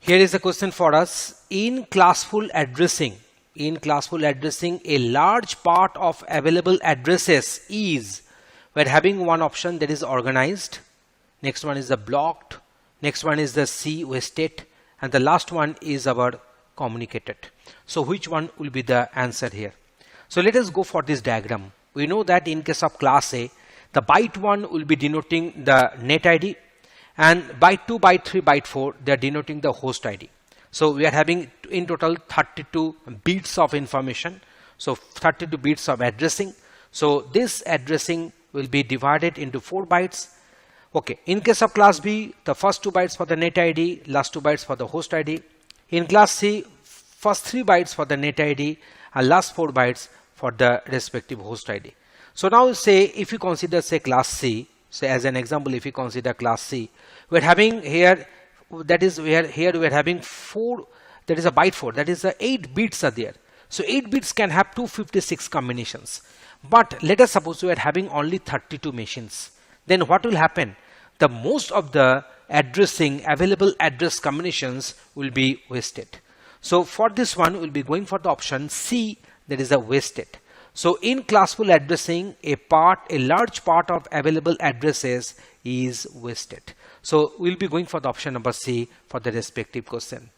Here is a question for us. In classful addressing, a large part of available addresses is, we're having one option that is organized, next one is the blocked, next one is the C wasted, and the last one is our communicated. So which one will be the answer here? So let us go for this diagram. We know that in case of class A, the byte 1 will be denoting the net ID, and byte 2, byte 3, byte 4, they are denoting the host ID. So we are having in total 32 bits of information. So 32 bits of addressing. So this addressing will be divided into 4 bytes. Okay, in case of class B, the first 2 bytes for the net ID, last 2 bytes for the host ID. In class C, first 3 bytes for the net ID and last 4 bytes for the respective host ID. So now say if you consider say class C, say as an example, if you consider class C, we're having here, that is we are having 4, that is a byte 4, that is 8 bits are there. So 8 bits can have 256 combinations. But let us suppose we are having only 32 machines. Then what will happen? The most of the addressing available address combinations will be wasted. So for this one we'll be going for the option C, that is a wasted. So in classful addressing, a large part of available addresses is wasted. So we'll be going for the option number C for the respective question.